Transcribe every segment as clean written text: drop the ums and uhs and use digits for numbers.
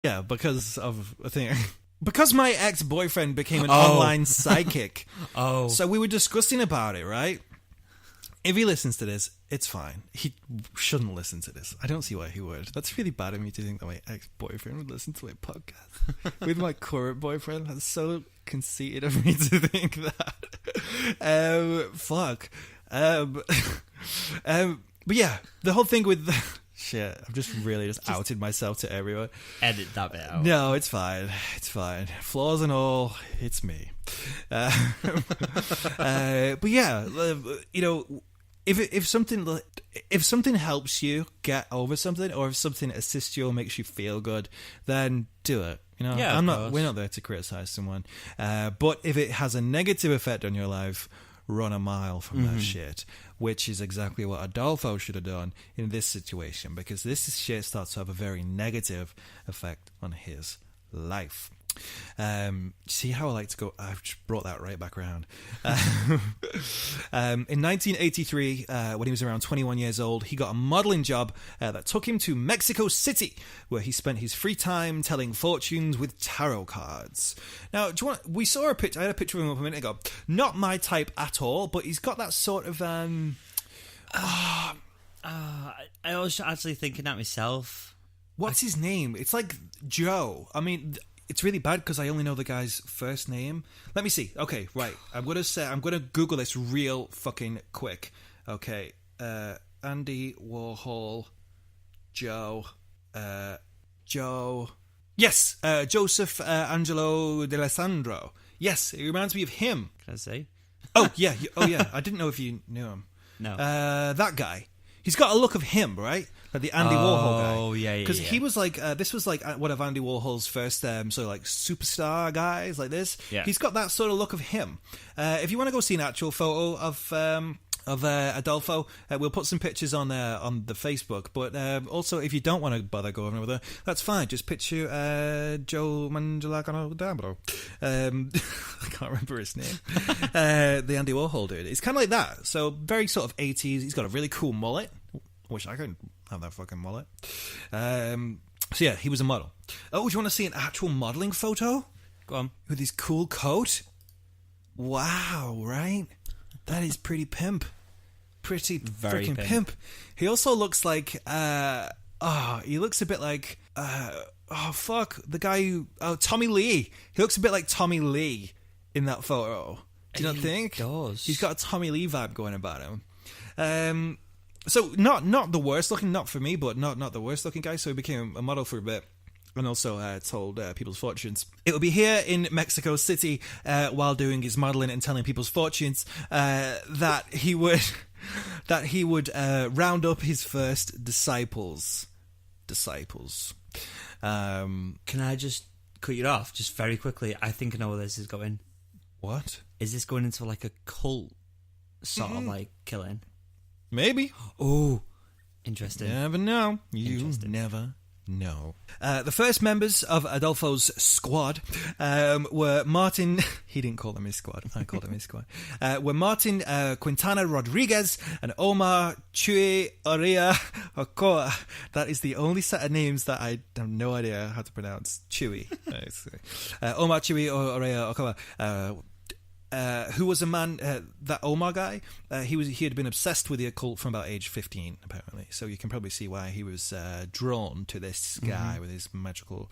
Yeah, because of a thing. Because my ex-boyfriend became an online psychic. So we were discussing about it, right? If he listens to this, it's fine. He shouldn't listen to this. I don't see why he would. That's really bad of me to think that my ex-boyfriend would listen to my podcast. With my current boyfriend, that's so conceited of me to think that. Fuck. But yeah, the whole thing with... Shit, I've just really outed myself to everyone. Edit that bit out. No, it's fine. It's fine. Flaws and all, it's me. But yeah, you know, if something helps you get over something, or if something assists you or makes you feel good, then do it. You know, we're not there to criticize someone. But if it has a negative effect on your life, run a mile from that shit, which is exactly what Adolfo should have done in this situation, because this shit starts to have a very negative effect on his life. See how I like to go? I've just brought that right back around. In 1983, when he was around 21 years old, he got a modeling job that took him to Mexico City, where he spent his free time telling fortunes with tarot cards. Now, we saw a picture. I had a picture of him up a minute ago. Not my type at all, but he's got that sort of. I was actually thinking that myself. What's his name? It's like Joe. I mean. It's really bad because I only know the guy's first name. Let me see. Okay, right. I'm gonna Google this real fucking quick. Okay, Andy Warhol, Joe. Yes, Joseph Angelo D'Alessandro. Yes, it reminds me of him. Can I say? Oh yeah. I didn't know if you knew him. No. That guy. He's got a look of him, right? Like the Andy Warhol guy. Oh, yeah. Because he was like, this was like one of Andy Warhol's first sort of like superstar guys like this. Yeah. He's got that sort of look of him. If you want to go see an actual photo of Adolfo, we'll put some pictures on the Facebook. But also, if you don't want to bother going over there, that's fine. Just picture Joe Mangelacano Dabro. I can't remember his name. The Andy Warhol dude. It's kind of like that. So very sort of 80s. He's got a really cool mullet. Wish I could have that fucking mullet. So yeah, he was a model. Oh, do you want to see an actual modelling photo? Go on. With his cool coat? Wow, right? That is pretty pimp. Pretty freaking pimp. He also looks like, he looks a bit like, the guy who, Tommy Lee. He looks a bit like Tommy Lee in that photo. Do you not think? He does. He's got a Tommy Lee vibe going about him. So not the worst looking, not for me, but not the worst looking guy. So he became a model for a bit. And also told people's fortunes. It would be here in Mexico City while doing his modeling and telling people's fortunes that he would round up his first disciples. Can I just cut you off just very quickly? I think I know where this is going. What? Is this going into like a cult sort of like killing? Maybe. Oh, interesting. Never know. You never know. The first members of Adolfo's squad were Martin... He didn't call them his squad. I called them his squad. Were Martin Quintana Rodriguez and Omar Chuy Orea Ocoa. That is the only set of names that I have no idea how to pronounce. Chuy. Omar Chuy Orea Ocoa. Who was a man, that Omar guy, he had been obsessed with the occult from about age 15, apparently. So you can probably see why he was drawn to this guy with his magical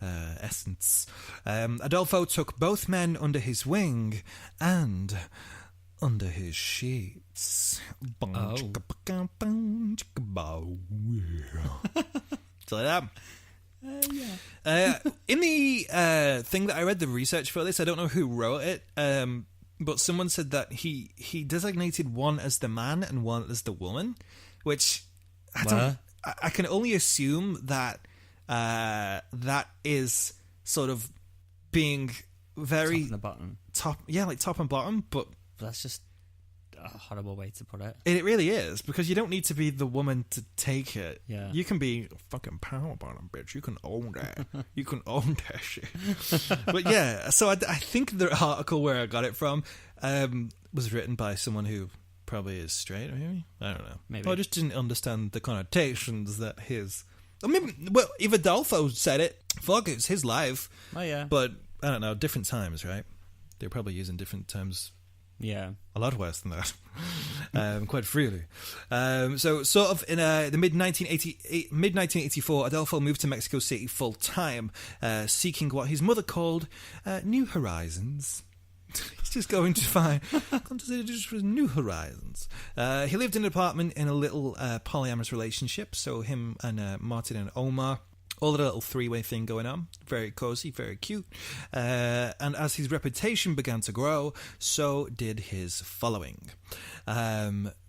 essence. Adolfo took both men under his wing and under his sheets. So like that. In the thing that I read, the research for this, I don't know who wrote it, but someone said that he designated one as the man and one as the woman, which I can only assume that that is sort of being very top and the bottom. Like top and bottom, but that's just a horrible way to put it. It really is, because you don't need to be the woman to take it. Yeah. You can be a fucking power bottom, bitch. You can own that. You can own that shit. But yeah, so I think the article where I got it from was written by someone who probably is straight, maybe? I don't know. Maybe. Or I just didn't understand the connotations that his... I mean, well, if Adolfo said it, Fuck, it's his life. Oh, yeah. But, I don't know, different times, right? They're probably using different terms. Yeah. A lot worse than that. Quite freely. So, sort of in the mid-1984, Adolfo moved to Mexico City full-time, seeking what his mother called new horizons. He's just going to find new horizons. He lived in an apartment in a little polyamorous relationship, so him and Martin and Omar, all the little three-way thing going on. Very cozy, very cute. And as his reputation began to grow, so did his following.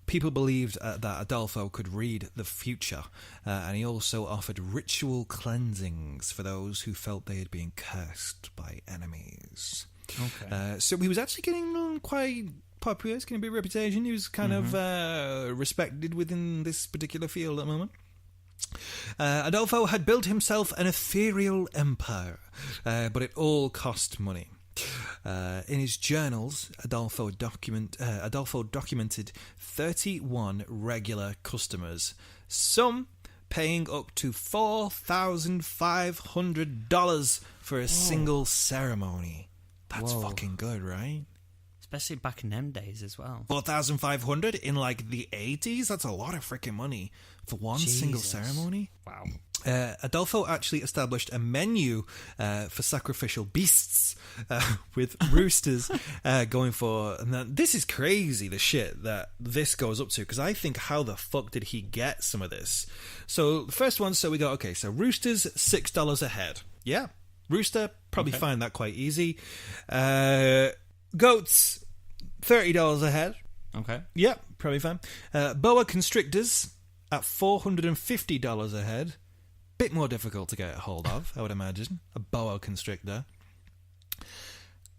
People believed that Adolfo could read the future, and he also offered ritual cleansings for those who felt they had been cursed by enemies. Okay. So he was actually getting quite popular. He's getting a bit of reputation. He was kind of respected within this particular field at the moment. Adolfo had built himself an ethereal empire, but it all cost money. In his journals, Adolfo documented 31 regular customers, some paying up to $4,500 for a single ceremony. That's fucking good, right? Especially back in them days as well. 4,500 in like the 80s? That's a lot of freaking money for one single ceremony. Wow. Adolfo actually established a menu for sacrificial beasts with roosters going for... And this is crazy, the shit that this goes up to, because I think, how the fuck did he get some of this? So the first one, so we go, okay, so roosters, $6 a head. Yeah, rooster, probably find that quite easy. Goats, $30 a head. Okay. Yeah, probably fine. Boa constrictors at $450 a head. Bit more difficult to get a hold of, I would imagine. A boa constrictor.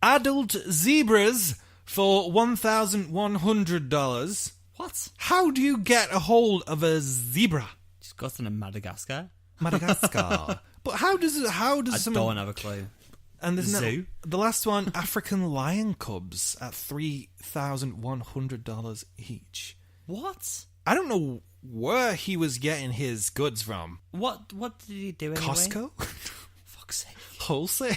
Adult zebras for $1,100. What? How do you get a hold of a zebra? Just got to Madagascar. Madagascar. But how does I someone... don't have a clue. And there's Zoo? the last one, African lion cubs at $3,100 each. What? I don't know where he was getting his goods from. What did he do anyway? Costco? Fuck's sake. Wholesale?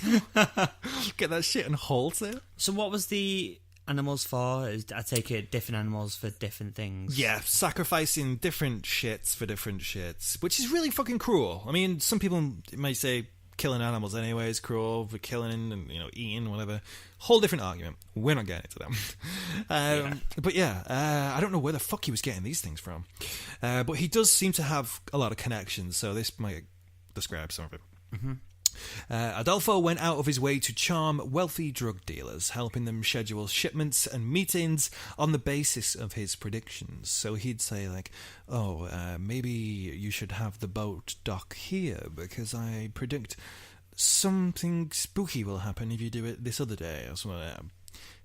Get that shit in wholesale? So what was the animals for? I take it different animals for different things. Yeah, sacrificing different shits for different shits, which is really fucking cruel. I mean, some people might say killing animals anyway is cruel, for killing and eating, whatever. Whole different argument. We're not getting into them. But yeah, I don't know where the fuck he was getting these things from. But he does seem to have a lot of connections, so this might describe some of it. Mm-hmm. Adolfo went out of his way to charm wealthy drug dealers, helping them schedule shipments and meetings on the basis of his predictions. So he'd say like, maybe you should have the boat dock here because I predict something spooky will happen if you do it this other day or something like that.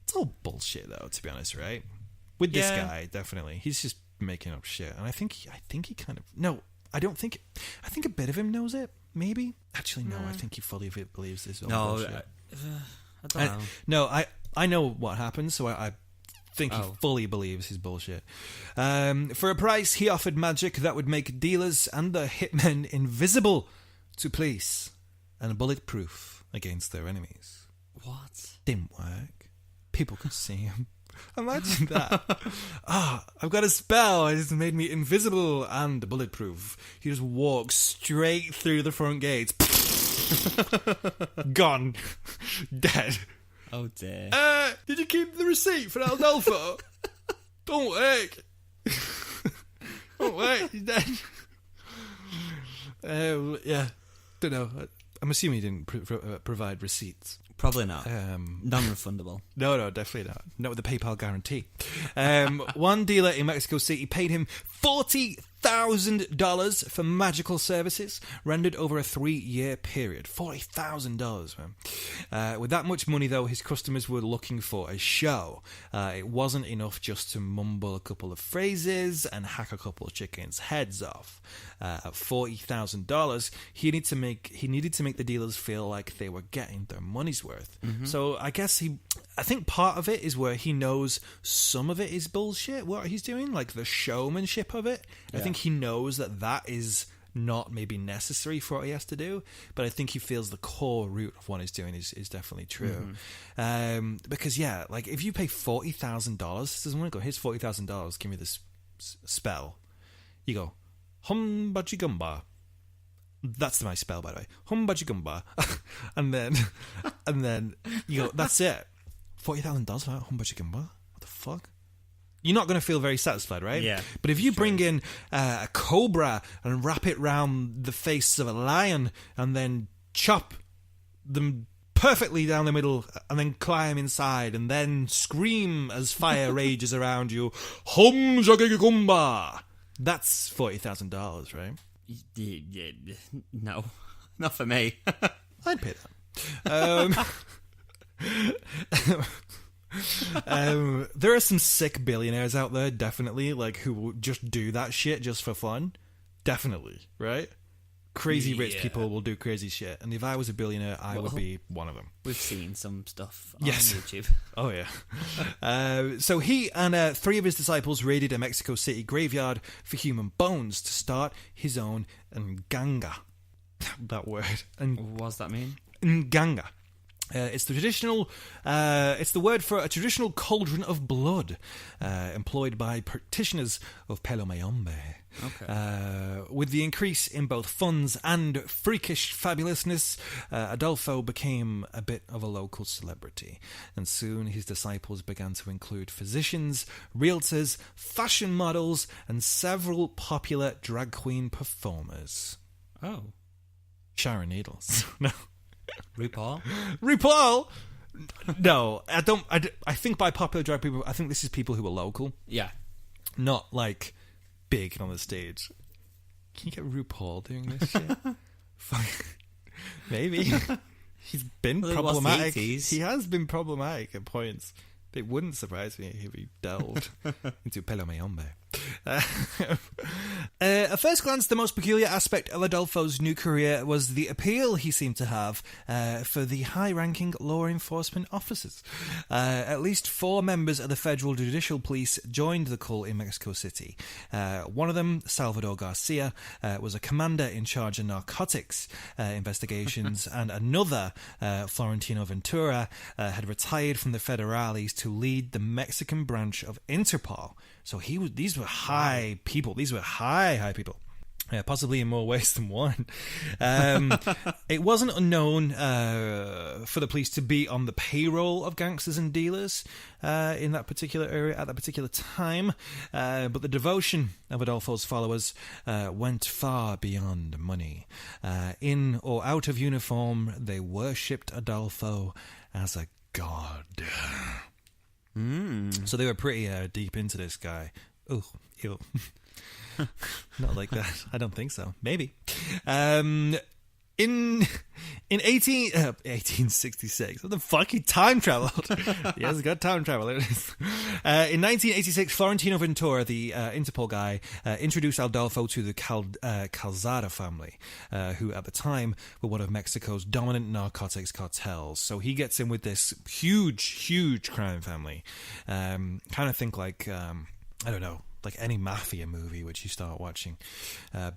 It's all bullshit though, to be honest, right? With this guy, definitely. He's just making up shit. And I think he kind of... No, I don't think... I think a bit of him knows it. Maybe? Actually, no. I think he fully believes this. No, I don't know. No, I know what happened, so I think he fully believes his bullshit. For a price, he offered magic that would make dealers and their hitmen invisible to police and bulletproof against their enemies. What? Didn't work. People could see him. Imagine that. I've got a spell. It's made me invisible and bulletproof. He just walks straight through the front gates. Gone. Dead. Oh dear. Did you keep the receipt for Adolfo? Don't work. Don't work. He's dead. Yeah. Don't know. I'm assuming he didn't provide receipts. Probably not. Non-refundable. No, definitely not. Not with the PayPal guarantee. One dealer in Mexico City paid him $40,000 for magical services rendered over a 3-year period. $40,000, man. With that much money, though, his customers were looking for a show. It wasn't enough just to mumble a couple of phrases and hack a couple of chickens' heads off. At $40,000, he needed to make the dealers feel like they were getting their money's worth. Mm-hmm. So I think part of it is where he knows some of it is bullshit, what he's doing, like the showmanship of it. Yeah. I think he knows that is not maybe necessary for what he has to do, but I think he feels the core root of what he's doing is definitely true. Because yeah, like if you pay $40,000, someone go, here's $40,000, give me this spell. You go, Humbajigumba. That's my spell, by the way. Humbajigumba. and then you go, that's it. $40,000 for that Humbajigumba? What the fuck? You're not going to feel very satisfied, right? Yeah. But if you bring in a cobra and wrap it round the face of a lion and then chop them perfectly down the middle and then climb inside and then scream as fire rages around you, Hum-jagagagumba! That's $40,000, right? No, not for me. I'd pay that. There are some sick billionaires out there, definitely, like who will just do that shit just for fun. Definitely, right? Crazy rich people will do crazy shit, and if I was a billionaire, I would be one of them. We've seen some stuff on Yes. YouTube. Oh yeah. So he and 3 of his disciples raided a Mexico City graveyard for human bones to start his own Nganga. That word. What does that mean? Nganga. It's the traditional. It's the word for a traditional cauldron of blood, employed by practitioners of Pelomayombe. Okay. With the increase in both funds and freakish fabulousness, Adolfo became a bit of a local celebrity, and soon his disciples began to include physicians, realtors, fashion models, and several popular drag queen performers. Oh. Sharon Needles. No. RuPaul? No, I don't. I think by popular drag people, I think this is people who are local, Yeah. not like big on the stage. Can you get RuPaul doing this shit? Fuck. Maybe. He's been Well, it was the problematic. 80s. He has been problematic at points. It wouldn't surprise me if he delved into Pelomayombe. At first glance, the most peculiar aspect of Adolfo's new career was the appeal he seemed to have for the high-ranking law enforcement officers. At least 4 members of the federal judicial police joined the cult in Mexico City. One of them, Salvador Garcia, was a commander in charge of narcotics investigations, and another, Florentino Ventura, had retired from the federales to lead the Mexican branch of Interpol. So these were high people. These were high people. Possibly in more ways than one. It wasn't unknown for the police to be on the payroll of gangsters and dealers in that particular area at that particular time. But the devotion of Adolfo's followers went far beyond money. In or out of uniform, they worshipped Adolfo as a god. So they were pretty deep into this guy. Oh, ew. Not like that. I don't think so. Maybe. In 1866, what the fuck? He time traveled. He has got time travel. There it is. In 1986, Florentino Ventura, the Interpol guy, introduced Adolfo to the Calzada family, who at the time were one of Mexico's dominant narcotics cartels. So he gets in with this huge crime family. Kind of think like, I don't know, like any mafia movie which you start watching.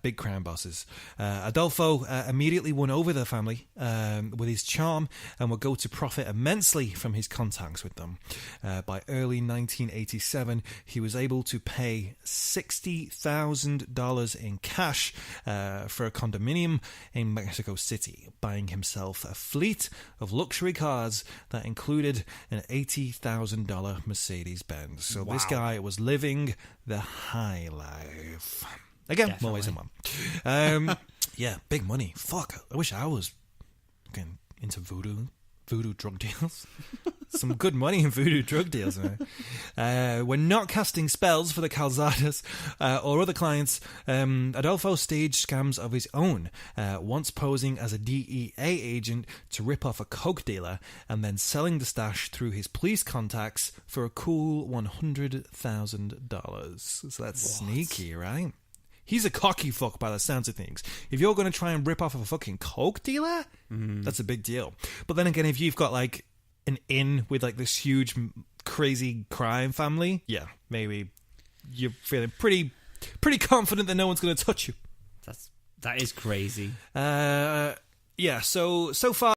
Big crime bosses. Adolfo immediately won over the family with his charm and would go to profit immensely from his contacts with them. By early 1987, he was able to pay $60,000 in cash for a condominium in Mexico City, buying himself a fleet of luxury cars that included an $80,000 Mercedes-Benz. So This guy was living the high life. Again, Definitely. more ways than one. Yeah, big money. Fuck, I wish I was getting into voodoo drug deals. Some good money in voodoo drug deals, man. When not casting spells for the Calzadas or other clients, Adolfo staged scams of his own, once posing as a DEA agent to rip off a coke dealer and then selling the stash through his police contacts for a cool $100,000. So that's sneaky, right? He's a cocky fuck by the sounds of things. If you're going to try and rip off of a fucking coke dealer, that's a big deal. But then again, if you've got like an inn with like this huge, crazy crime family, yeah, maybe you're feeling pretty confident that no one's going to touch you. That's That is crazy. Yeah, so far